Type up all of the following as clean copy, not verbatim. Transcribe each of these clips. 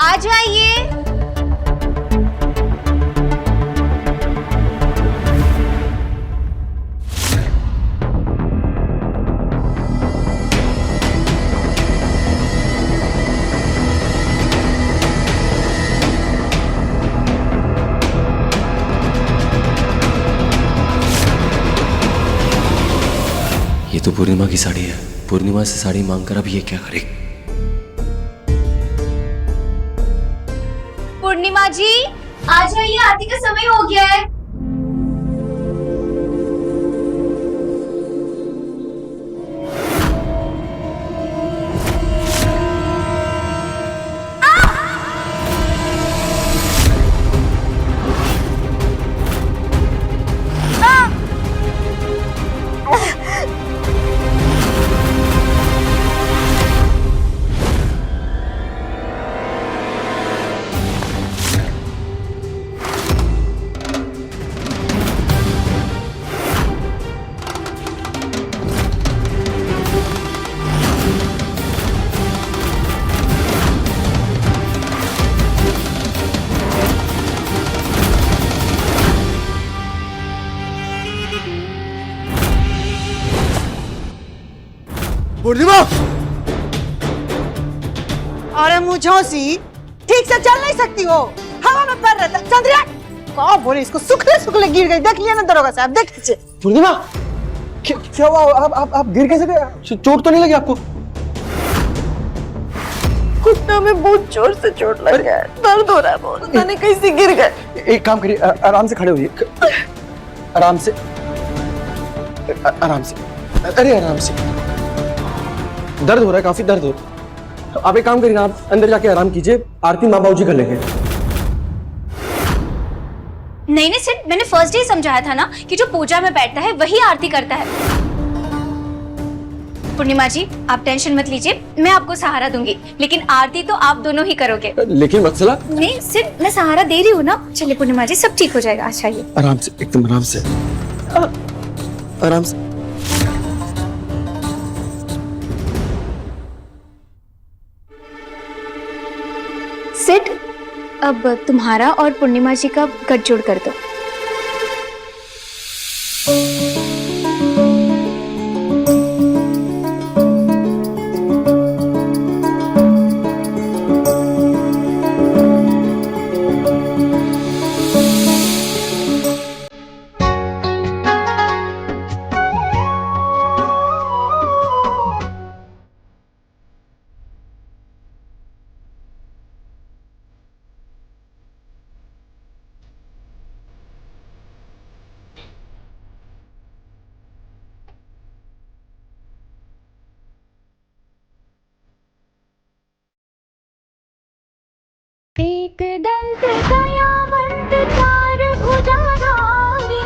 आ जाइए। ये तो पूर्णिमा की साड़ी है। पूर्णिमा से साड़ी मांगकर अब ये क्या करे? पूर्णिमा जी आ जाइए, आरती का समय हो गया है। पूर्णिमा! अरे मुझौसी, ठीक से चल नहीं सकती हो, हवा में पर रहता। चंद्रिया, कौन बोले इसको? सुखले सुखले गिर गई। देख लिया ना दरोगा साहब, देख लीजिए। पूर्णिमा, क्या हुआ? आप गिर कैसे गए? चोट तो नहीं लगी आपको? घुटने में बहुत जोर से चोट लग गया है, दर्द हो रहा है बहुत। मैंने कैसे गिर गए? एक काम करिए, आराम से खड़े होइए। आराम से, आराम से। अरे आराम से। दर्द हो रहा है, काफी दर्द हो रहा है। तो आप एक काम करिए ना, आप अंदर जाके आराम कीजिए। आरती माँ बाबू जी कर लेंगे। नहीं नहीं सिर्फ मैंने फर्स्ट डे समझाया था ना कि जो पूजा में बैठता है वही आरती करता है। पूर्णिमा जी आप टेंशन मत लीजिए, मैं आपको सहारा दूंगी, लेकिन आरती तो आप दोनों ही करोगे। लेकिन वत्सला, नहीं सिर्फ मैं सहारा दे रही हूँ ना। चलिए पूर्णिमा जी सब ठीक हो जाएगा। अच्छा ये आराम से, एकदम आराम से, आराम से। सिड अब तुम्हारा और पूर्णिमा जी का गठजोड़ कर दो। एक दंत दयावंत चार भुजाधारी।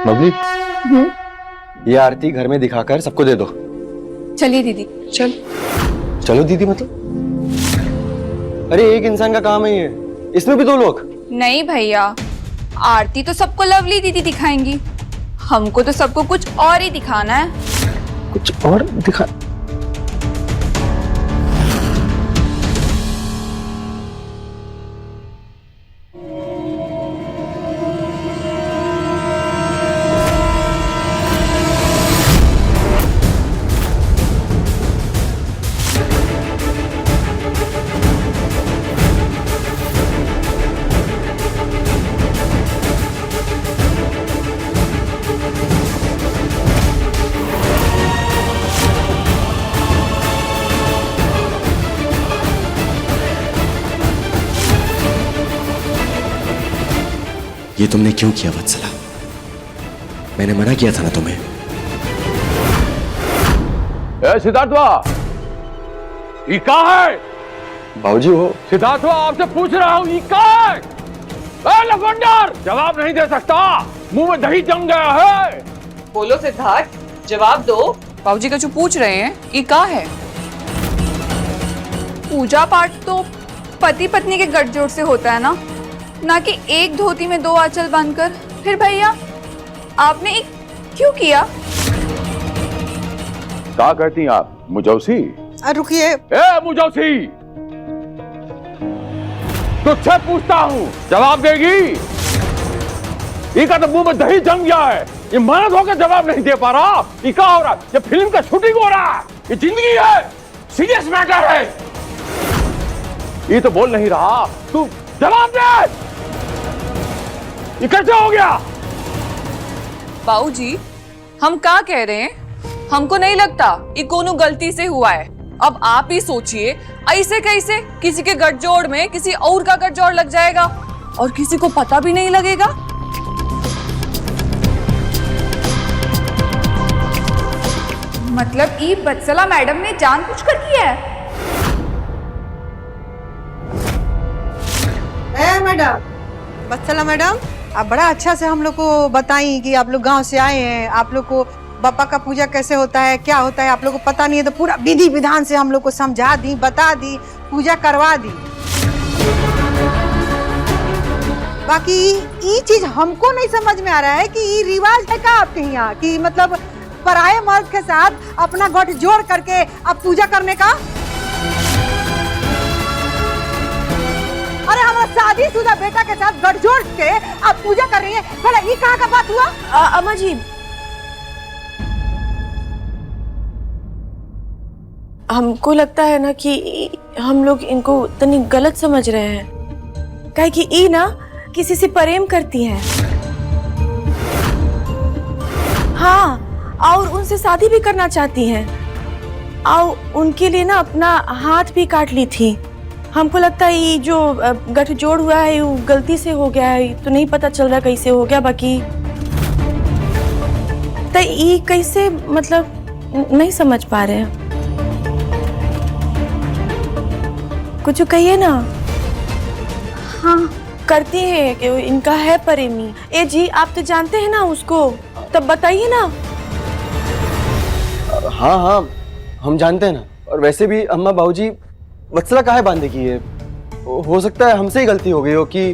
बबली, ये आरती घर में दिखाकर सबको दे दो। चलिए दीदी। चलो दीदी मतलब? अरे एक इंसान का काम है ये, इसमें भी दो लोग? नहीं भैया, आरती तो सबको लवली दीदी दिखाएंगी, हमको तो सबको कुछ और ही दिखाना है। कुछ और दिखा? ये तुमने क्यों किया वत्सला? मैंने मना किया था ना तुम्हें। सिद्धार्थवा, ये कहाँ है? बाबूजी वो सिद्धार्थवा, आपसे पूछ रहा हूँ, ये कहाँ है? लफंडर, जवाब नहीं दे सकता, मुंह में दही जम गया है। बोलो सिद्धार्थ, जवाब दो। बाबूजी का जो पूछ रहे हैं ये का है? पूजा पाठ तो पति पत्नी के गठजोड़ से होता है ना कि एक धोती में 2 आंचल बांधकर। फिर भैया आपने ये क्यों किया? क्या कहती हैं आप मुझौसी? रुकिए, ए मुझौसी, तुझसे पूछता हूँ, जवाब देगी? इसका तो मुंह में दही जम गया है, ये मर्द होकर जवाब नहीं दे पा रहा। ये क्या हो रहा है? ये फिल्म का शूटिंग हो रहा है, ये जिंदगी है, सीरियस मैटर है। ये तो बोल नहीं रहा, तू जवाब दे। ये कैसे हो गया? बाबूजी हम क्या कह रहे हैं? हमको नहीं लगता ये कोनो गलती से हुआ है। अब आप ही सोचिए, ऐसे कैसे किसी के गठजोड़ में किसी और का गठजोड़ लग जाएगा और किसी को पता भी नहीं लगेगा। मतलब ये वत्सला मैडम ने जानबूझकर किया है? मैडम, वत्सला मैडम, आप बड़ा अच्छा से हम लोग को बताई कि आप लोग गांव से आए हैं, आप लोग को बापा का पूजा कैसे होता है, क्या होता है, आप लोग को पता नहीं है, तो पूरा विधि विधान से हम लोग को समझा दी, बता दी, पूजा करवा दी। बाकी ये चीज हमको नहीं समझ में आ रहा है कि ये रिवाज है क्या आपके यहाँ, कि मतलब पराये मर्द के साथ अपना गठ जोड़ करके अब पूजा करने का? अरे हमारा शादीशुदा बेटा के साथ गठजोड़ के आप पूजा कर रही है, भला ये कहाँ का बात हुआ? अम्मा जी, हमको लगता है ना कि हम लोग इनको तनी गलत समझ रहे हैं, काहे कि ई ना किसी से प्रेम करती हैं। हाँ, और उनसे शादी भी करना चाहती हैं, और उनके लिए ना अपना हाथ भी काट ली थी। हमको लगता है ये जो गठजोड़ हुआ है वो गलती से हो गया है, तो नहीं पता चल रहा कैसे हो गया। बाकी तो ये कैसे, मतलब नहीं समझ पा रहे हैं। कुछ कहिए ना। हाँ करती है कि इनका है प्रेमी। ए जी, आप तो जानते हैं ना उसको, तब बताइए ना। हाँ हाँ हम जानते हैं ना। और वैसे भी अम्मा बाबूजी, वत्सला काहे बांधेगी है? हो सकता है हमसे ही गलती हो गई हो कि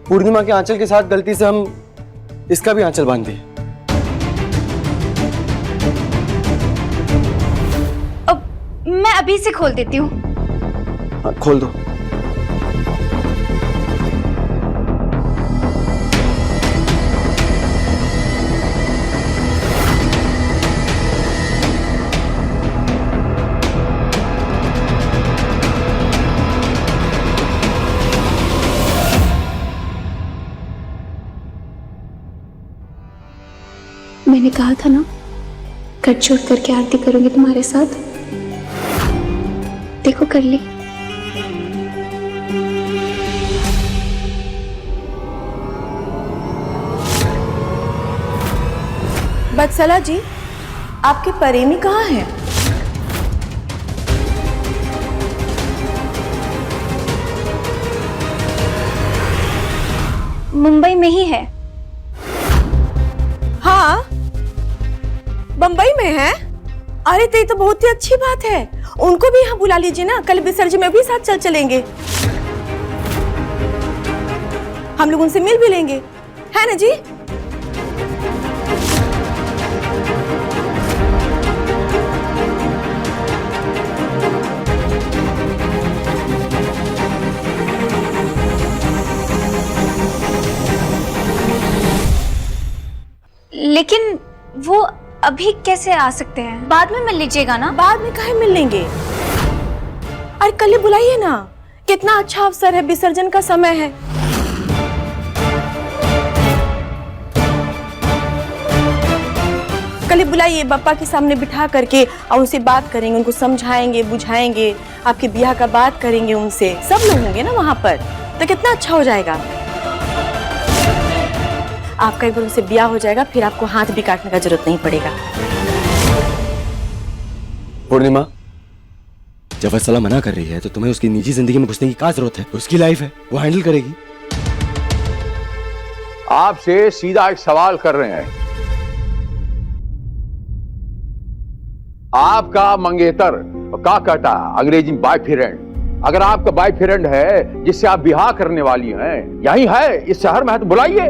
पूर्णिमा के आंचल के साथ गलती से हम इसका भी आंचल बांध दिए। अब मैं अभी से खोल देती हूँ। हाँ, खोल दो। मैंने कहा था ना, गठजोड़ करके आरती करूंगी तुम्हारे साथ। देखो कर ली। वत्सला जी, आपके प्रेमी कहाँ हैं? मुंबई में ही है। हाँ, बम्बई में है? अरे तो ये तो बहुत ही अच्छी बात है। उनको भी यहाँ बुला लीजिए ना, कल विसर्जन में भी साथ चलेंगे। हम लोग उनसे मिल भी लेंगे, है ना जी? लेकिन वो अभी कैसे आ सकते हैं? बाद में मिल लीजिएगा ना। बाद में काहे मिल लेंगे? अरे कल ही बुलाइए ना, कितना अच्छा अवसर है, विसर्जन का समय है। कल ही बुलाइए, बप्पा के सामने बिठा करके और उनसे बात करेंगे, उनको समझाएंगे, बुझाएंगे, आपके ब्याह का बात करेंगे उनसे। सब लोग होंगे ना वहां पर, तो कितना अच्छा हो जाएगा। आपका एक बार उनसे ब्याह हो जाएगा, फिर आपको हाथ भी काटने का जरूरत नहीं पड़ेगा। पूर्णिमा, जब वत्सला मना कर रही है तो तुम्हें उसकी निजी जिंदगी में घुसने की क्या जरूरत है? उसकी लाइफ है, वो हैंडल करेगी। आपसे सीधा एक सवाल कर रहे हैं। आपका मंगेतर क्या कहता है अंग्रेजी में बॉयफ्रेंड? अगर आपका बॉयफ्रेंड है जिससे आप ब्याह करने वाली हैं, यही है इस शहर में है तो बुलाइए।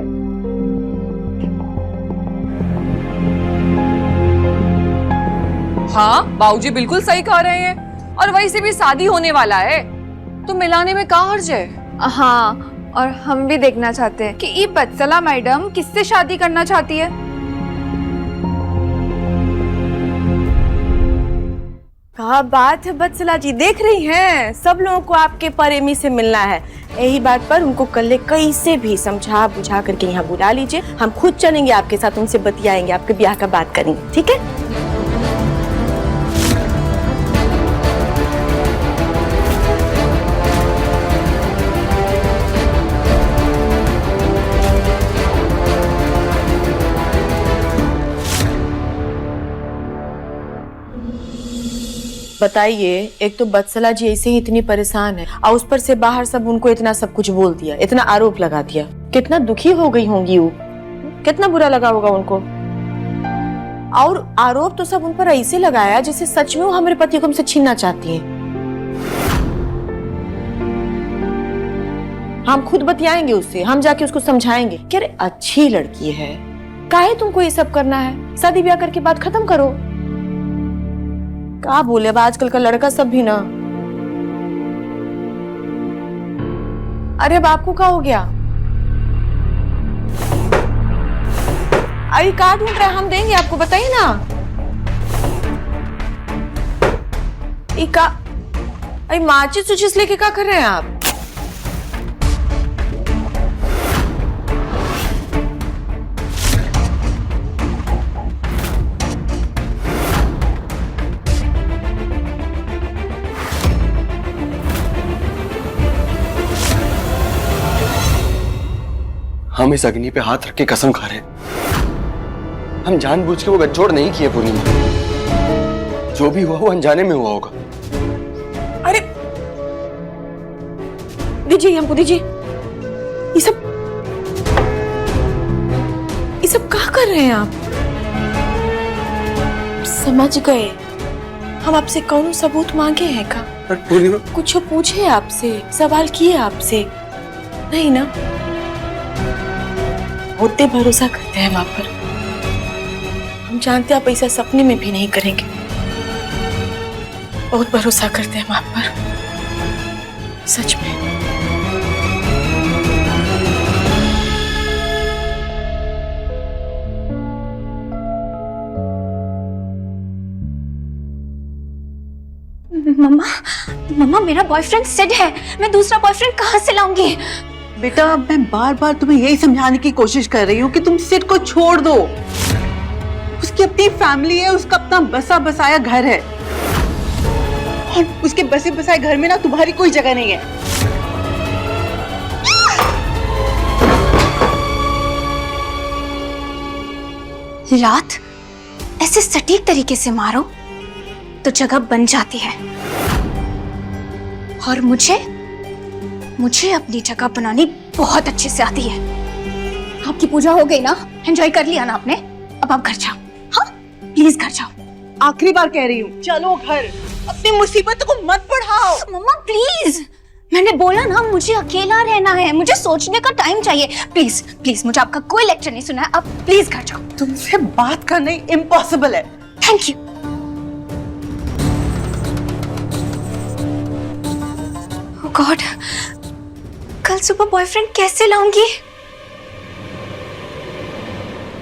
हाँ, बाबूजी बिल्कुल सही कह रहे हैं। और वैसे भी शादी होने वाला है तो मिलाने में क्या हर्ज है? हाँ, और हम भी देखना चाहते हैं कि ये वत्सला मैडम किससे शादी करना चाहती है। क्या बात है वत्सला जी, देख रही हैं सब लोगों को आपके प्रेमी से मिलना है। यही बात पर उनको कल कैसे भी समझा बुझा करके यहाँ बुला लीजिए। हम खुद चलेंगे आपके साथ, उनसे बतियाएंगे, आपके ब्याह का बात करेंगे, ठीक है? बताइए, एक तो वत्सला जी ऐसे ही इतनी परेशान है और उस पर से बाहर सब उनको इतना सब कुछ बोल दिया, इतना आरोप लगा दिया। कितना दुखी हो गई होंगी वो, कितना बुरा लगा होगा उनको। और आरोप तो सब उन पर ऐसे लगाया जैसे सच में वो हमारे पति को हमसे छीनना चाहती है। हम खुद बतियाएंगे उससे, हम जाके उसको समझाएंगे कि अरे अच्छी लड़की है, काहे तुमको ये सब करना है, शादी ब्याह करके बात खत्म करो। क्या बोले अब आजकल का लड़का सब भी ना। अरे अब आपको क्या हो गया? अरे क्या ढूंढ रहे हैं, हम देंगे आपको, बताइए ना। अरे माचिस उचिस लेके क्या कर रहे हैं आप? हम इस अग्नि पे हाथ रख के कसम खा रहे हैं, हम जानबूझ के वो गठजोड़ नहीं किए पूर्णिमा। जो भी हुआ वो अनजाने में हुआ होगा। अरे दीजिए, हमको दीजिए। ये सब क्या कर रहे हैं आप? समझ गए, हम आपसे कौन सबूत मांगे हैं का? पूर्णिमा, कुछ पूछे आपसे, सवाल किए आपसे? नहीं ना? होते भरोसा करते हैं हम आप पर। हम जानते हैं आप ऐसा सपने में भी नहीं करेंगे। बहुत भरोसा करते हैं हम आप पर, सच में। मम्मा मेरा बॉयफ्रेंड सिड है, मैं दूसरा बॉयफ्रेंड कहाँ से लाऊंगी? बेटा, मैं बार बार तुम्हें यही समझाने की कोशिश कर रही हूँ कि तुम सिड को छोड़ दो। उसकी अपनी फैमिली है, उसका अपना बसा बसाया घर है, और उसके बसे बसाए घर में ना तुम्हारी कोई जगह नहीं है। लात ऐसे सटीक तरीके से मारो तो जगह बन जाती है, और मुझे अपनी जगह बनानी बहुत अच्छे से आती है। आपकी पूजा हो गई ना, एंजॉय कर लिया ना आपने, अब आप घर जाओ। हाँ प्लीज घर जाओ। आखिरी बार कह रही हूँ, चलो घर, अपनी मुसीबत को मत बढ़ाओ। मम्मा प्लीज, मैंने बोला ना मुझे अकेला रहना है, मुझे सोचने का टाइम चाहिए। प्लीज प्लीज, मुझे आपका कोई लेक्चर नहीं सुना है, अब प्लीज घर जाओ। तुमसे बात करना इम्पॉसिबल है। Thank you. ओह गॉड, कल सुबह बॉयफ्रेंड कैसे लाऊंगी?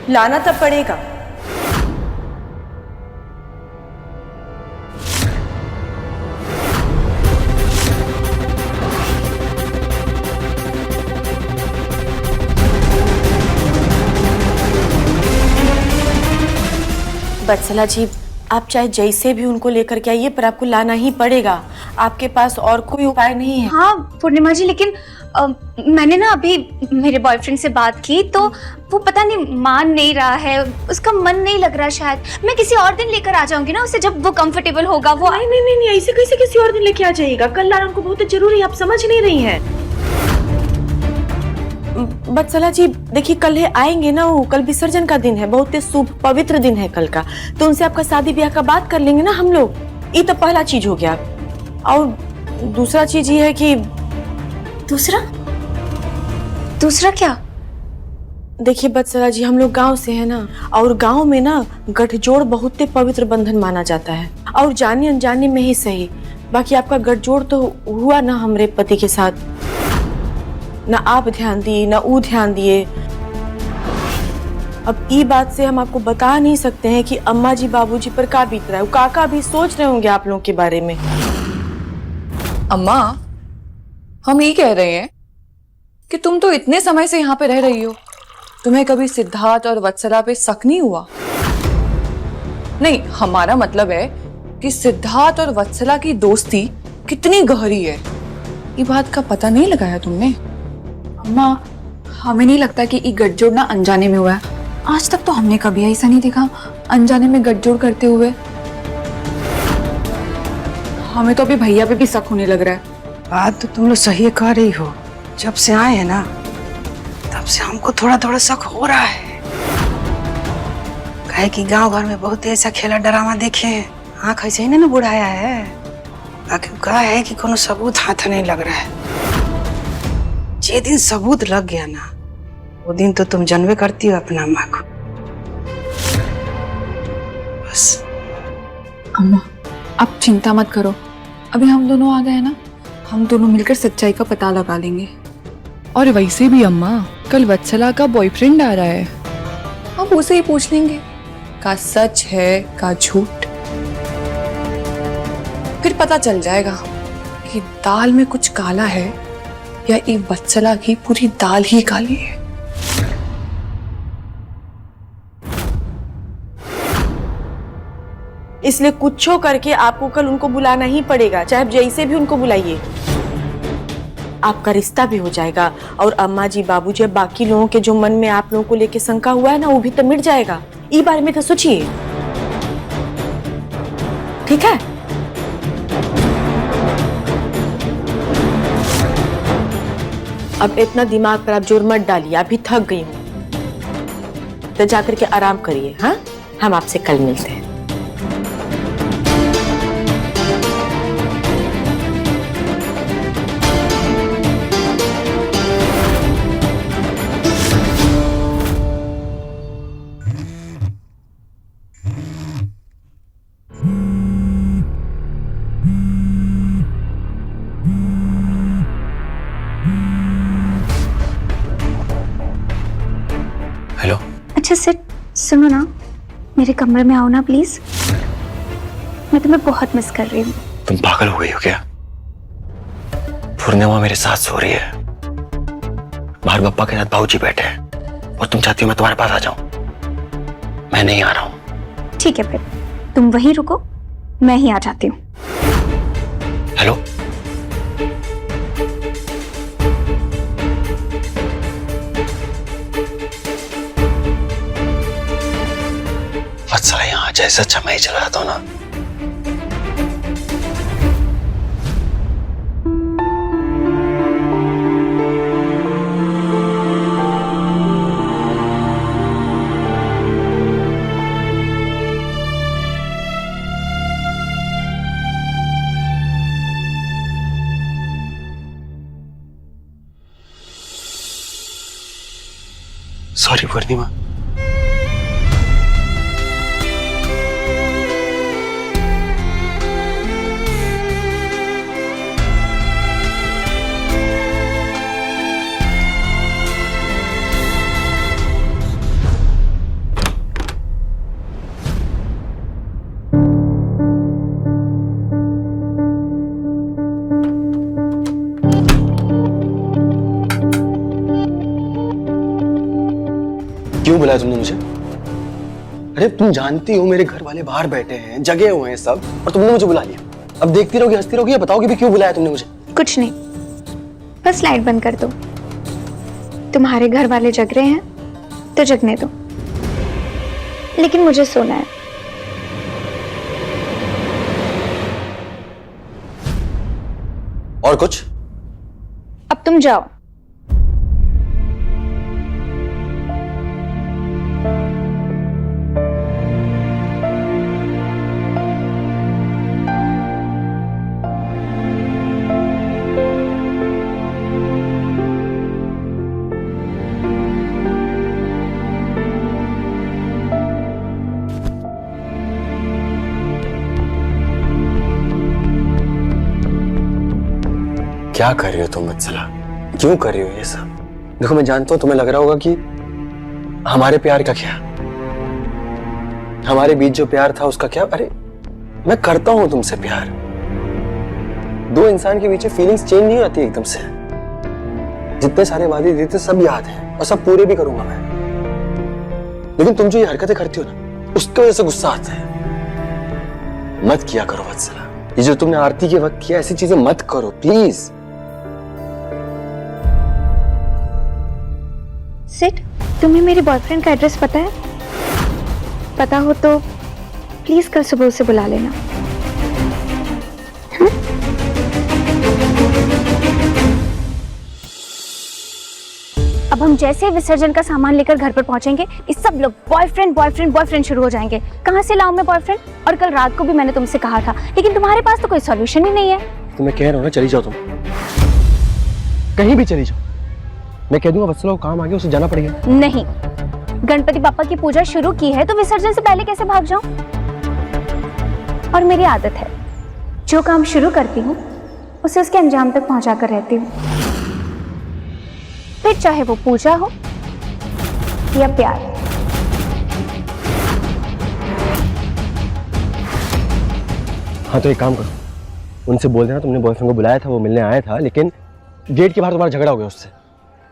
लाना तब पड़ेगा। वत्सला जी, आप चाहे जैसे भी उनको लेकर के आइए, पर आपको लाना ही पड़ेगा। आपके पास और कोई उपाय नहीं है। हाँ पूर्णिमा जी, लेकिन मैंने ना अभी मेरे बॉयफ्रेंड से बात की तो वो पता नहीं मान नहीं रहा है, उसका मन नहीं लग रहा शायद। मैं किसी और दिन लेकर आ जाऊंगी ना उसे, जब वो कंफर्टेबल होगा। वो नहीं नहीं नहीं, नहीं ऐसे कैसे किसी और दिन लेके आ जाइएगा? कल लाना उनको बहुत जरूरी है, आप समझ नहीं रही हैं। बत्सला जी देखिए, कल है आएंगे ना वो, कल विसर्जन का दिन है, बहुत ही शुभ पवित्र दिन है कल का, तो उनसे आपका शादी ब्याह का बात कर लेंगे ना हम लोग। ये तो पहला चीज हो गया। और दूसरा चीज ये है कि दूसरा क्या? देखिए बत्सला जी, हम लोग गांव से है ना, और गांव में ना गठजोड़ बहुत ही पवित्र बंधन माना जाता है, और जाने अनजाने में ही सही। बाकी आपका गठजोड़ तो हुआ ना हमरे पति के साथ, ना आप ध्यान दिए ना वो ध्यान दिए। अब ये बात से हम आपको बता नहीं सकते हैं कि अम्मा जी बाबूजी पर का बीत रहा है। वो काका भी सोच रहे होंगे आप लोगों के बारे में। अम्मा, हम ये कह रहे हैं कि तुम तो इतने समय से यहाँ पे रह रही हो, तुम्हें कभी सिद्धार्थ और वत्सला पे शक नहीं हुआ? नहीं, हमारा मतलब है कि सिद्धार्थ और वत्सला की दोस्ती कितनी गहरी है, ये बात का पता नहीं लगाया तुमने? अम्मा, हमें नहीं लगता कि ये गठजोड़ ना अनजाने में हुआ है। आज तक तो हमने कभी ऐसा नहीं देखा अनजाने में गठजोड़ करते हुए। हमें तो अभी भैया पे भी शक होने लग रहा है। बात तो तुम लोग सही कह रही हो, जब से आए हैं ना तब से हमको थोड़ा थोड़ा शक हो रहा है। कहे कि गांव भर में बहुत ऐसा खेला ड्रामा देखे हैं, आँख ऐसे ही ना बुढ़ाया है, बाकी कहा है कि कोनो सबूत हाथ नहीं लग रहा है। जे दिन सबूत लग गया ना, वो दिन तो तुम जानवे करती हो अपना अम्मा को। बस अम्मा, आप चिंता मत करो, अभी हम दोनों आ गए ना, हम दोनों मिलकर सच्चाई का पता लगा लेंगे। और वैसे भी अम्मा, कल वत्सला का बॉयफ्रेंड आ रहा है, हम उसे ही पूछ लेंगे का सच है का झूठ। फिर पता चल जाएगा कि दाल में कुछ काला है या ये वत्सला की पूरी दाल ही काली है। इसलिए कुछो करके आपको कल उनको बुलाना ही पड़ेगा, चाहे जैसे भी उनको बुलाइए। आपका रिश्ता भी हो जाएगा, और अम्मा जी बाबू जी बाकी लोगों के जो मन में आप लोगों को लेके शंका हुआ है ना, वो भी तो मिट जाएगा। इस बारे में तो सोचिए, ठीक है? अब इतना दिमाग पर आप जोर मत डालिए, अभी थक गई हूँ, तो जाकर के आराम करिए। हाँ, हम आपसे कल मिलते हैं। हेलो। अच्छा सिट, सुनो ना, मेरे कमरे में आओ ना प्लीज, मैं तुम्हें बहुत मिस कर रही हूँ। तुम पागल हो गई हो क्या? पूर्णिमा मेरे साथ सो रही है, बाहर पप्पा के साथ बाबूजी बैठे हैं, और तुम चाहती हो मैं तुम्हारे पास आ जाऊं? मैं नहीं आ रहा हूं। ठीक है, फिर तुम वहीं रुको, मैं ही आ जाती हूँ। हेलो। वत्सला यहाँ जैसा अच्छा मैं ही चला जाता हूँ ना। सॉरी पूर्णिमा। क्यों बुलाया तुमने मुझे? अरे तुम जानती हो मेरे घर वाले बाहर बैठे हैं, जगे हुए हैं सब, और तुमने मुझे बुला लिया। अब देखती रहोगी, हंसती रहोगी, या बताओगी भी क्यों बुलाया तुमने मुझे? कुछ नहीं, बस लाइट बंद कर दो। तुम्हारे घर वाले जग रहे हैं तो जगने दो, लेकिन मुझे सोना है। और कुछ? अब तुम जाओ। क्या कर रही हो तुम वत्सला? क्यों कर रही हो ये सब? देखो मैं जानता हूं तुम्हें लग रहा होगा कि हमारे प्यार का क्या, हमारे बीच जो प्यार था उसका क्या। अरे मैं करता हूं तुमसे प्यार। दो इंसान के बीच फीलिंग्स चेंज नहीं होती एकदम से। जितने सारे वादे दिए थे सब याद हैं और सब पूरे भी करूंगा मैं, लेकिन तुम जो ये हरकतें करती हो ना, उसकी वजह से गुस्सा आता है। मत किया करो वत्सला, ये जो तुमने आरती के वक्त किया, ऐसी चीजें मत करो प्लीज। सिट, तुम्हें मेरे बॉयफ्रेंड का एड्रेस पता है? पता हो तो प्लीज कल सुबह उसे बुला लेना। अब हम जैसे विसर्जन का सामान लेकर घर पर पहुंचेंगे, इस सब लोग बॉयफ्रेंड बॉयफ्रेंड बॉयफ्रेंड शुरू हो जाएंगे। कहां से लाऊं मैं बॉयफ्रेंड? और कल रात को भी मैंने तुमसे कहा था, लेकिन तुम्हारे पास तो कोई सॉल्यूशन ही नहीं है। तो मैं कह रहा हूं ना, चली जाओ तुम, कहीं भी चली जाओ। मैं कह दूंगा वत्सला को काम आ गया, उसे जाना पड़ेगा। नहीं, गणपति पापा की पूजा शुरू की है तो विसर्जन से पहले कैसे भाग जाऊं? और मेरी आदत है, जो काम शुरू करती हूँ उसे उसके अंजाम तक पहुंचा कर रहती हूँ, फिर चाहे वो पूजा हो या प्यार। हाँ तो एक काम करो, उनसे बोल देना तुमने बॉयफ्रेंड को बुलाया था, वो मिलने आया था, लेकिन गेट के बाहर तुम्हारा झगड़ा हो गया उससे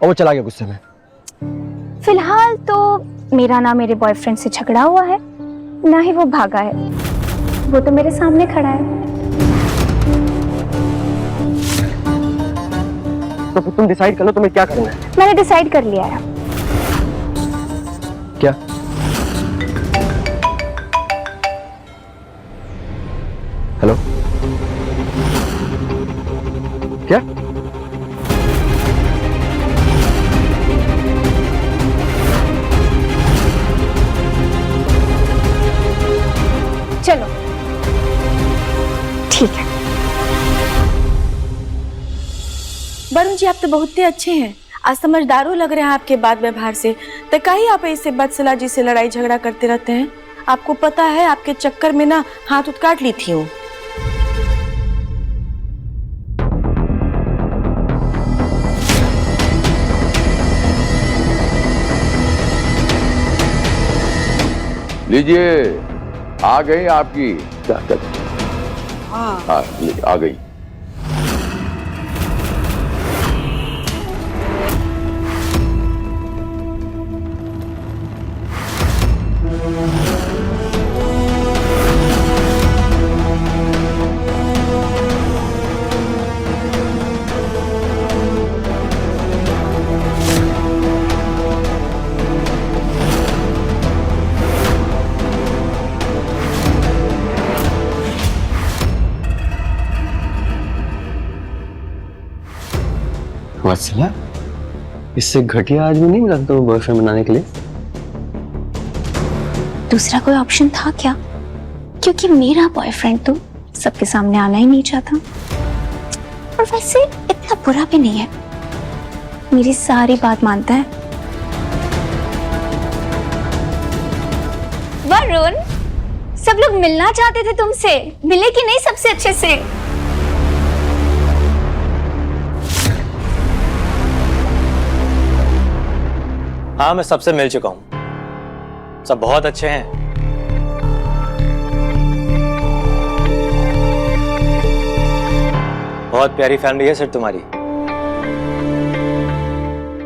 और वो चला गया गुस्से में। फिलहाल तो मेरा ना मेरे बॉयफ्रेंड से झगड़ा हुआ है, ना ही वो भागा है, वो तो मेरे सामने खड़ा है। तो फिर तुम डिसाइड कर लो तुम्हें क्या करना है। मैंने डिसाइड कर लिया है। क्या? हेलो? क्या? चलो ठीक है। वरुण जी, आप तो बहुत ही अच्छे हैं, आज समझदार लग रहे हैं आपके बात व्यवहार से। तो काहे आप ऐसे वत्सला जी से लड़ाई झगड़ा करते रहते हैं? आपको पता है आपके चक्कर में ना हाथ उठ काट ली थी हूँ। लीजिए, आ गई आपकी। हाँ, आ गई। वत्सला, इससे घटिया आदमी नहीं मिला तुम्हें बॉयफ्रेंड बनाने के लिए? दूसरा कोई ऑप्शन था क्या? क्योंकि मेरा बॉयफ्रेंड तो सबके सामने आना ही नहीं चाहता, और वैसे इतना बुरा भी नहीं है, मेरी सारी बात मानता है। वरुण, सब लोग मिलना चाहते थे तुमसे, मिले कि नहीं सबसे अच्छे से? हाँ, मैं सबसे मिल चुका हूं, सब बहुत अच्छे हैं। बहुत प्यारी फैमिली है सर तुम्हारी।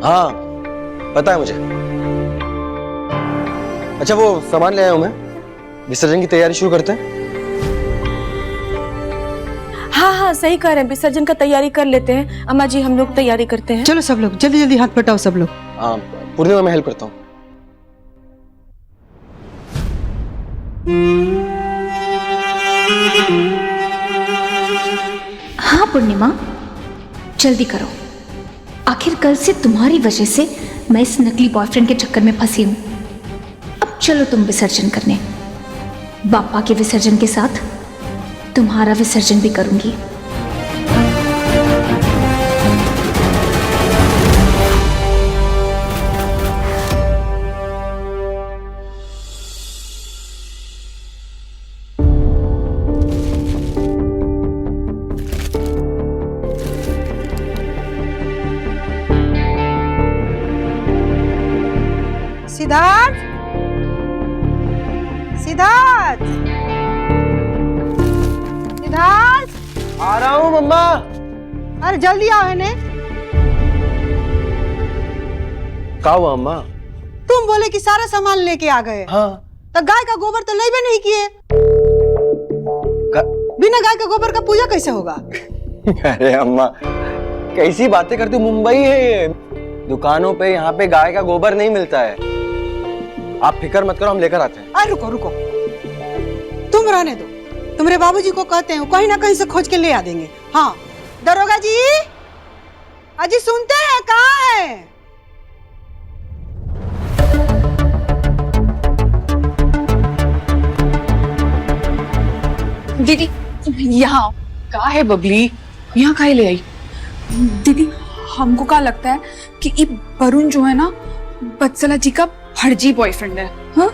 हाँ पता है मुझे। अच्छा वो सामान ले आया हूं मैं, विसर्जन की तैयारी शुरू करते हैं। हाँ हाँ सही कह रहे हैं, विसर्जन का तैयारी कर लेते हैं। अम्मा जी हम लोग तैयारी करते हैं। चलो सब लोग जल्दी जल्दी हाथ बटाओ सब लोग। हाँ पूर्णिमा मैं हेल्प करता हूँ। हाँ पूर्णिमा, जल्दी करो। आखिर कल से तुम्हारी वजह से मैं इस नकली बॉयफ्रेंड के चक्कर में फंसी हूँ। अब चलो तुम विसर्जन करने। बापा के विसर्जन के साथ तुम्हारा विसर्जन भी करूंगी। सिद्धार्थ, सिद्धार्थ, सिद्धार्थ, आ रहा हूँ मम्मा। अरे जल्दी आओ है ने। क्या हुआ अम्मा? तुम बोले कि सारा सामान लेके आ गए। हाँ। तो गाय का गोबर तो लेबे नहीं किए। बिना गाय का गोबर का पूजा कैसे होगा? अरे अम्मा कैसी बातें करती हो, मुंबई है ये, दुकानों पे यहाँ पे गाय का गोबर नहीं मिलता है। आप फिक्र मत करो, हम लेकर आते हैं। अरे रुको रुको, तुम रहने दो, तुम्हारे बाबूजी को कहते हैं कहीं ना कहीं से खोज के ले आ देंगे। हाँ दरोगा जी, अजी सुनते हैं कहाँ है? दीदी यहाँ का है बबली, यहाँ का ले आई। दीदी हमको क्या लगता है कि ये वरुण जो है ना वत्सला जी का फर्जी बॉयफ्रेंड है। हाँ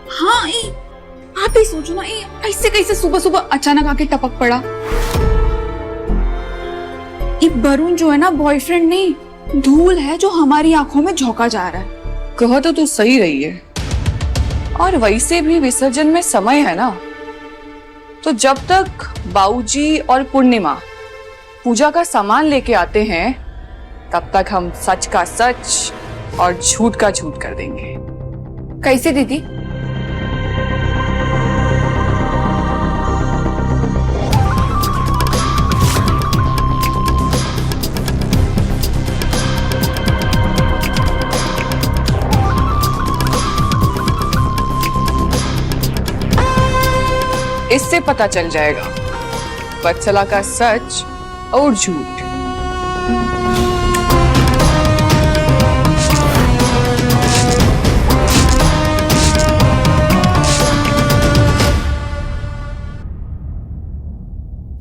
हाँ आप ही सोचो ना, ये ऐसे कैसे सुबह सुबह अचानक आके टपक पड़ा। ये वरुण जो है ना बॉयफ्रेंड नहीं, धूल है जो हमारी आंखों में झोंका जा रहा है। कहा तो तू सही रही है। और वैसे भी विसर्जन में समय है ना, तो जब तक बाऊजी और पूर्णिमा पूजा का सामान लेके आते हैं तब तक हम सच का सच और झूठ का झूठ कर देंगे। कैसे दीदी? इससे पता चल जाएगा वत्सला का सच और झूठ।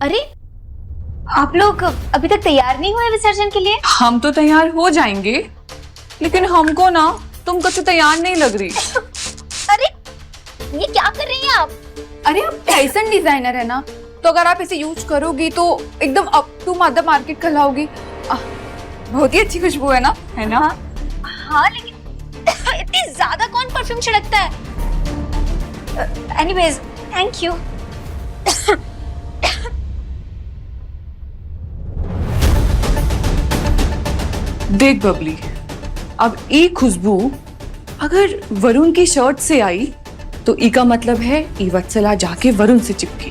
अरे आप लोग अभी तक तैयार नहीं हुए विसर्जन के लिए? हम तो तैयार हो जाएंगे, लेकिन हमको ना तुम कुछ तैयार नहीं लग रही। अरे ये क्या कर रही हैं आप? अरे आप फैशन डिजाइनर है ना, तो अगर आप इसे यूज करोगी तो एकदम अप टू द मार्केट कहलाओगी। बहुत ही अच्छी खुशबू है ना, है ना? हाँ लेकिन इतनी ज्यादा कौन परफ्यूम छिड़कता है? Anyways thank you. देख बबली, अब ई खुशबू अगर वरुण की शर्ट से आई तो ई का मतलब है ई वत्सला जाके वरुण से चिपकी,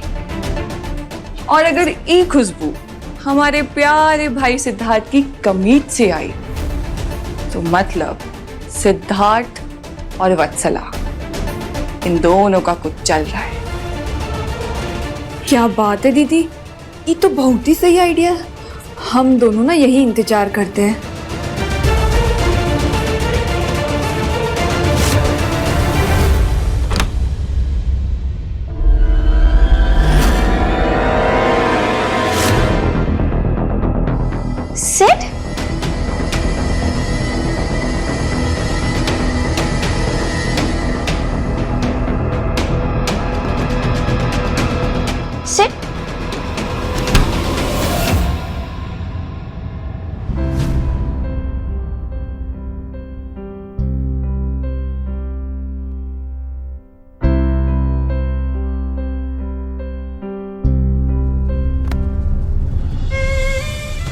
और अगर ई खुशबू हमारे प्यारे भाई सिद्धार्थ की कमीज से आई तो मतलब सिद्धार्थ और वत्सला इन दोनों का कुछ चल रहा है। क्या बात है दीदी, ये तो बहुत ही सही आइडिया है। हम दोनों ना यही इंतजार करते हैं। Sit. Sit.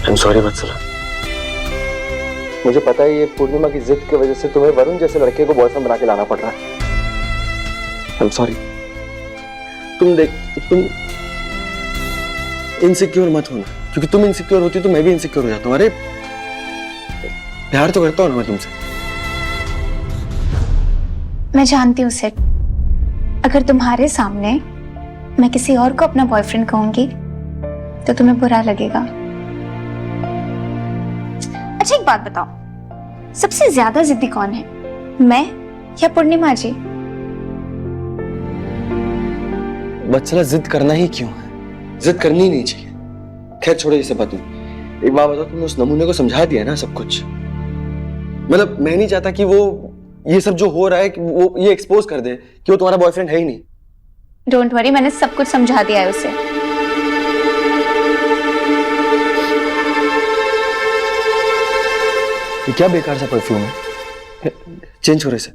I'm sorry वत्सला, मुझे पता है ये पूर्णिमा की जिद की वजह से तुम्हें वरुण जैसे लड़के को बॉयफ्रेंड बना के लाना पड़ रहा है। I'm sorry. तुम इनसिक्योर मत होना, क्योंकि तुम इनसिक्योर होती तो मैं भी इनसिक्योर हो जाता हूँ। अरे प्यार तो करता हूँ ना मैं तुमसे। मैं जानती हूँ सिड, अगर तुम्हारे सामने मैं किसी और को अपना बॉयफ्रेंड कहूंगी तो तुम्हें बुरा लगेगा। अच्छा एक बात बताओ, सबसे ज्यादा जिद्दी कौन है, मैं या पूर्णिमा जी? बच्चा जिद करना ही क्यों है? जिद करनी ही नहीं चाहिए। खैर छोड़ो ये सब बात। एक बात बताओ, तुमने उस नमूने को समझा दिया ना सब कुछ? मतलब मैं नहीं चाहता कि वो ये सब जो हो रहा है कि वो ये एक्सपोज कर दे कि वो तुम्हारा बॉयफ्रेंड है ही नहीं। डोंट वरी, मैंने सब कुछ समझा दिया है उसे। ये क्या बेकार सा परफ्यूम है, चेंज हो रहे से।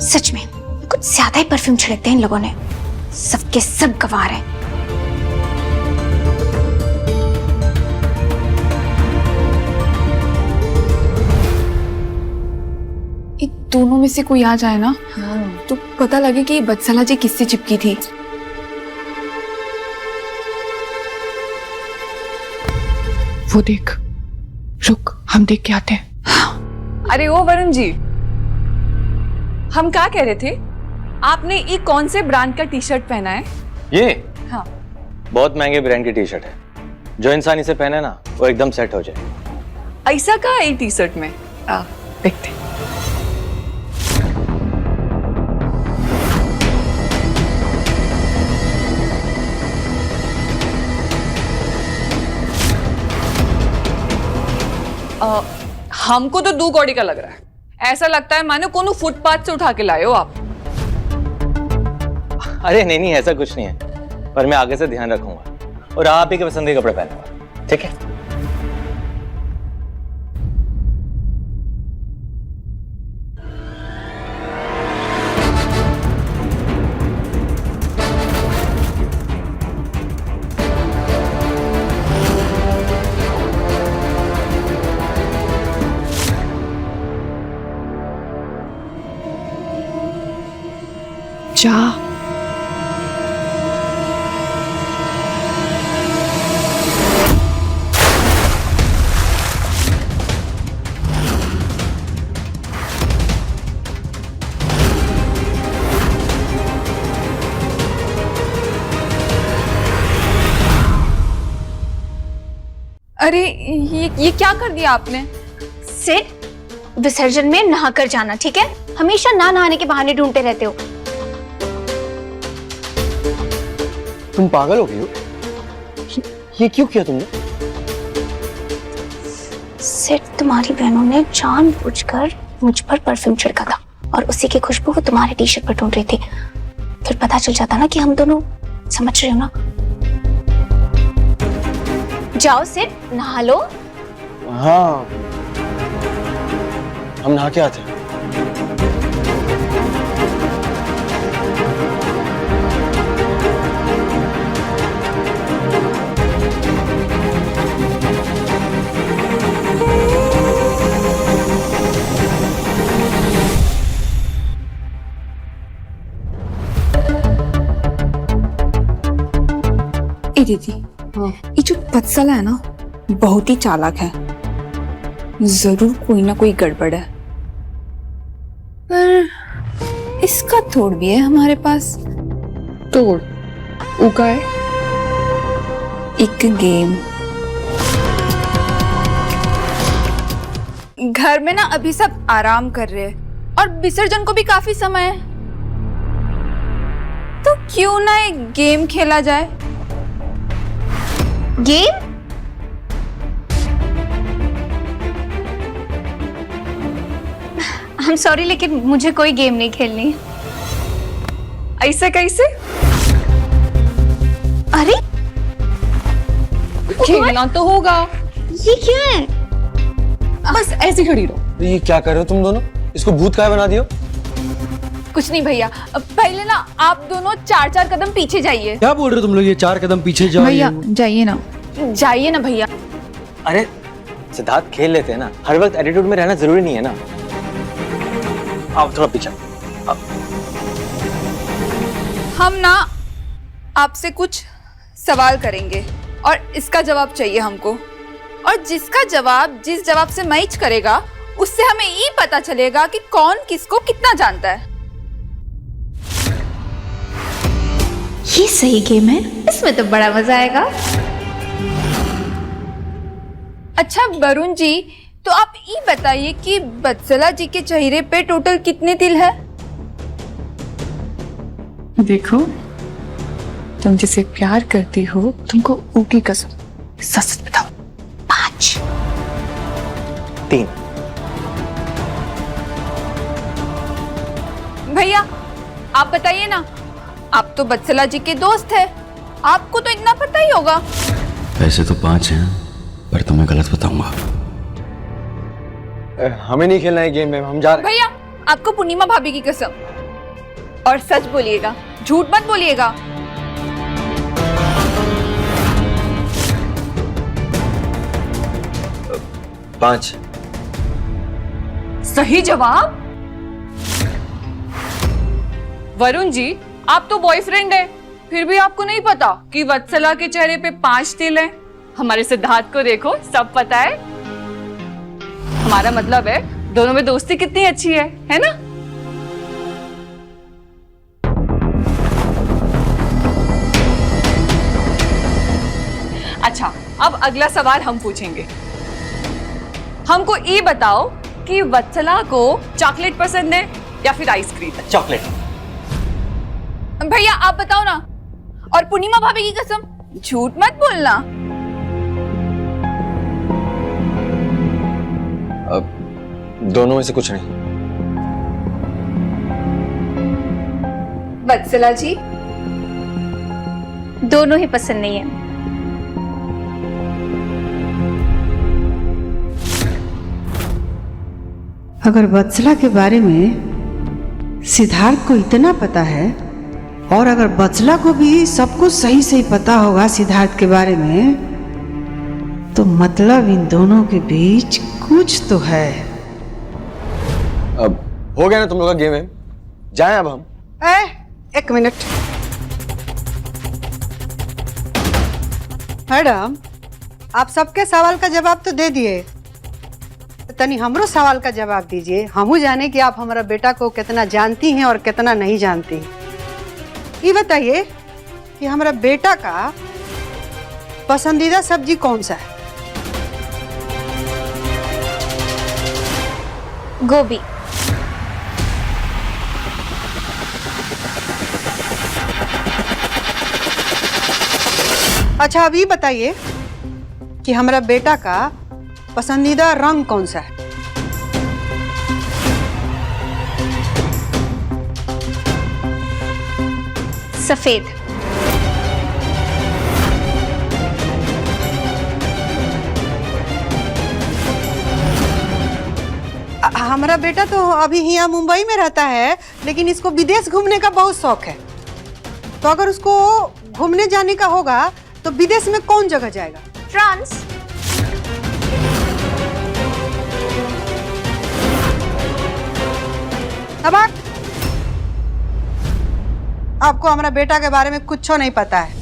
सच में कुछ ज्यादा ही परफ्यूम छिड़कते हैं इन लोगों ने, सबके सब गंवार हैं। इन दोनों में से कोई आ जाए ना तो पता लगे कि बत्सला जी किससे चिपकी थी। वो देख, रुक हम देख के आते हैं। अरे ओ वरुण जी, हम क्या कह रहे थे, आपने ये कौन से ब्रांड का टी शर्ट पहना है? ये हाँ, बहुत महंगे ब्रांड की टी शर्ट है, जो इंसान इसे पहने ना वो एकदम सेट हो जाए। ऐसा क्या है टी शर्ट में? देखते। हमको तो 2 कौड़ी का लग रहा है। ऐसा लगता है मानो कोनो फुटपाथ से उठा के लाए हो आप। अरे नहीं नहीं, ऐसा कुछ नहीं है, पर मैं आगे से ध्यान रखूंगा और आप ही के पसंद के कपड़े पहनूंगा, ठीक है? जा। अरे ये क्या कर दिया आपने? सिड, विसर्जन में नहाकर जाना, ठीक है? हमेशा ना नहाने के बहाने ढूंढते रहते हो। तुम पागल हो गई हो? ये क्यों किया तुमने? सिड, तुम्हारी बहनों ने जानबूझकर मुझ पर परफ्यूम छिड़का था और उसी की खुशबू वो तुम्हारे टी शर्ट पर ढूंढ रही थी। फिर पता चल जाता ना कि हम दोनों, समझ रहे हो ना? जाओ सिड, नहा लो। हाँ, हम नहा के आते हैं। ए दीदी, ये जो बत्सला है ना बहुत ही चालाक है, जरूर कोई ना कोई गड़बड़ है, पर इसका तोड़ भी है हमारे पास। तोड़ उगा है एक गेम। घर में ना अभी सब आराम कर रहे हैं और विसर्जन को भी काफी समय है, तो क्यों ना एक गेम खेला जाए? गेम? I'm sorry, लेकिन मुझे कोई गेम नहीं खेलनी। ऐसे कैसे? अरे खेलना तो होगा। ये क्या है? बस ऐसे खड़ी रहो। ये क्या कर रहे हो तुम दोनों? इसको भूत काहे बना दियो? कुछ नहीं भैया, पहले ना आप दोनों 4-4 कदम पीछे जाइए। क्या बोल रहे हो तुम लोग? ये 4 कदम पीछे जाओ। भैया जाइए ना, जाइए ना भैया। अरे सिद्धार्थ खेल लेते हैं ना, हर वक्त एटीट्यूड में रहना जरूरी नहीं है ना। आप थोड़ा पीछे हम ना आपसे कुछ सवाल करेंगे और इसका जवाब चाहिए हमको, और जिस जवाब से मैच करेगा उससे हमें ये पता चलेगा कि कौन किसको कितना जानता है। ये सही गेम है, इसमें तो बड़ा मजा आएगा। अच्छा वरुण जी, तो आप ये बताइए कि वत्सला जी के चेहरे पे टोटल कितने तिल है? देखो, तुम जिसे प्यार करती हो, तुमको ऊ की कसम, सच सच बताओ। 5। 3। भैया आप बताइए ना, आप तो वत्सला जी के दोस्त हैं, आपको तो इतना पता ही होगा। वैसे तो 5 हैं, पर तुम्हें गलत बताऊंगा। हमें नहीं खेलना है गेम में, हम जा रहे हैं। भैया आपको पूर्णिमा भाभी की कसम, और सच बोलिएगा, झूठ मत बोलिएगा। 5। सही जवाब। वरुण जी, आप तो बॉयफ्रेंड है, फिर भी आपको नहीं पता कि वत्सला के चेहरे पे 5 तिल हैं। हमारे सिद्धार्थ को देखो, सब पता है। हमारा मतलब है दोनों में दोस्ती कितनी अच्छी है ना? अच्छा, अब अगला सवाल हम पूछेंगे। हमको ये बताओ कि वत्सला को चॉकलेट पसंद है या फिर आइसक्रीम? चॉकलेट। भैया आप बताओ ना, और पूर्णिमा भाभी की कसम, झूठ मत बोलना। दोनों में से कुछ नहीं। वत्सला जी, दोनों ही पसंद नहीं है। अगर वत्सला के बारे में सिद्धार्थ को इतना पता है, और अगर वत्सला को भी सब कुछ सही सही पता होगा सिद्धार्थ के बारे में, तो मतलब इन दोनों के बीच कुछ तो है। अब हो गया ना तुम लोग का गेम है, जाएं अब हम। एक मिनट मैडम, आप सबके सवाल का जवाब तो दे दिए, तनी हमरो सवाल का जवाब दीजिए। हमू जाने कि आप हमारा बेटा को कितना जानती हैं और कितना नहीं जानती। ये बताइए कि हमारा बेटा का पसंदीदा सब्जी कौन सा है? गोभी। अच्छा, अब ये बताइए कि हमारा बेटा का पसंदीदा रंग कौन सा है? सफेद। हमारा बेटा तो अभी यहाँ मुंबई में रहता है, लेकिन इसको विदेश घूमने का बहुत शौक है। तो अगर उसको घूमने जाने का होगा तो विदेश में कौन जगह जाएगा? फ्रांस। अब आपको हमारा बेटा के बारे में कुछ नहीं पता है।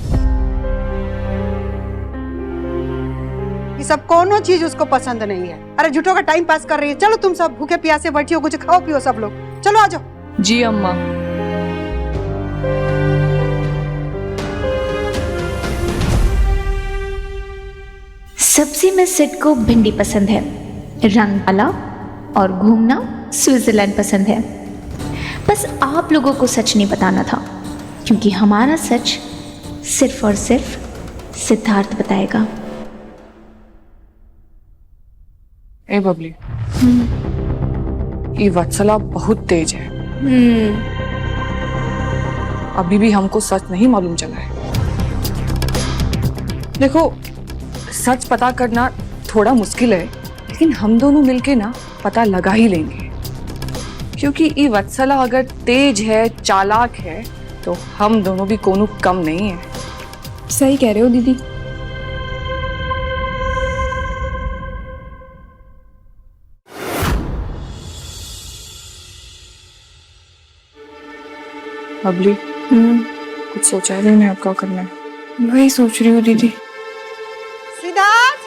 ये सब कोनो चीज उसको पसंद नहीं है। अरे झूठों का टाइम पास कर रही है। चलो तुम सब भूखे प्यासे बैठी हो, कुछ खाओ पियो सब लोग। चलो आ जाओ। जी अम्मा। सब्जी में सिड को भिंडी पसंद है, रंग वाला और घूमना स्विट्जरलैंड पसंद है। बस आप लोगों को सच नहीं बताना था, क्योंकि हमारा सच सिर्फ और सिर्फ सिद्धार्थ बताएगा। ए बबली, ये वत्सला बहुत तेज है। अभी भी हमको सच नहीं मालूम चला है। देखो, सच पता करना थोड़ा मुश्किल है, लेकिन हम दोनों मिलके ना पता लगा ही लेंगे। क्योंकि ये वत्सला अगर तेज है, चालाक है, तो हम दोनों भी कोनो कम नहीं है। सही कह रहे हो दीदी। बबली कुछ सोचा है तुमने अब क्या करना है? वही सोच रही हूँ दीदी। सिद्धार्थ,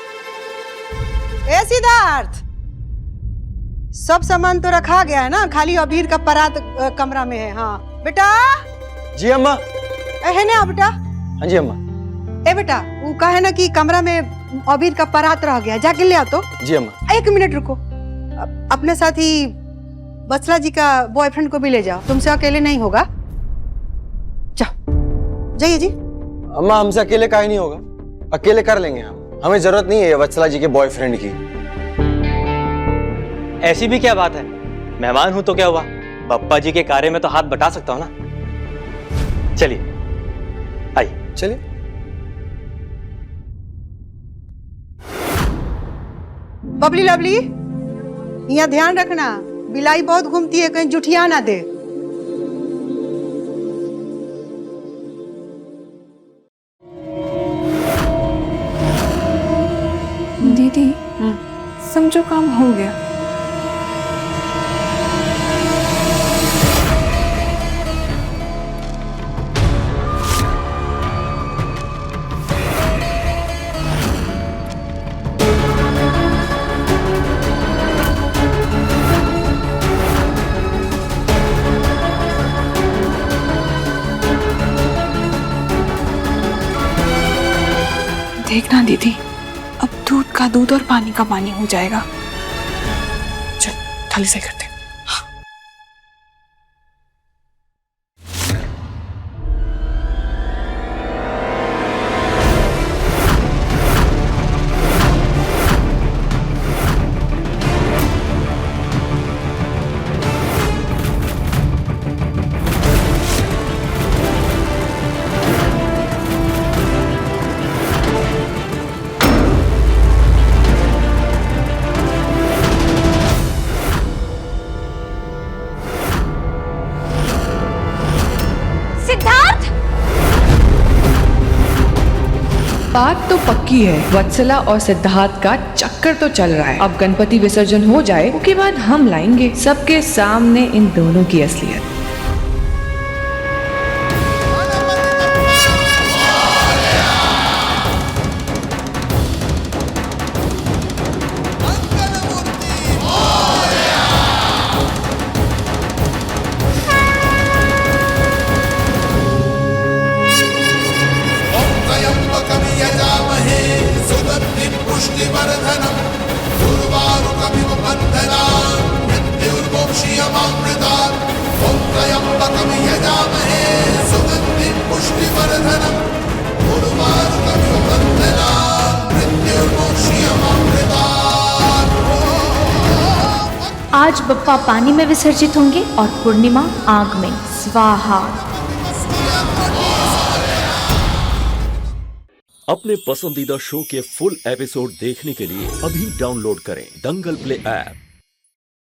ए सिद्धार्थ, सब सामान तो रखा गया है ना, खाली अबीर का परात कमरा में है। हाँ बेटा। जी अम्मा। है ना बेटा? हाँ जी अम्मा। ए बेटा, वो कहा ना कि कमरा में अबीर का परात रह गया, जाके ले आ तो। जी अम्मा। 1 मिनट रुको, अपने साथ ही बत्सला जी का बॉयफ्रेंड को भी ले जाओ, तुमसे अकेले नहीं होगा। जाओ, जाइए जी। अम्मा हमसे अकेले काहे नहीं होगा, अकेले कर लेंगे हम, हमें जरूरत नहीं है वत्सला जी के बॉयफ्रेंड की। ऐसी भी क्या बात है, मेहमान हूं तो क्या हुआ, पप्पा जी के कार्य में तो हाथ बटा सकता हूं ना। चलिए आइए। चलिए। बबली लवली, यहाँ ध्यान रखना, बिलाई बहुत घूमती है, कहीं जुठिया ना दे। दीदी समझो काम हो गया। देखना दीदी, अब दूध का दूध और पानी का पानी हो जाएगा। चल थाली से करते हैं। बात तो पक्की है, वत्सला और सिद्धार्थ का चक्कर तो चल रहा है। अब गणपति विसर्जन हो जाए, उसके बाद हम लाएंगे सबके सामने इन दोनों की असलियत। आज बप्पा पानी में विसर्जित होंगे और पूर्णिमा आग में। स्वाहा। अपने पसंदीदा शो के फुल एपिसोड देखने के लिए अभी डाउनलोड करें दंगल प्ले ऐप।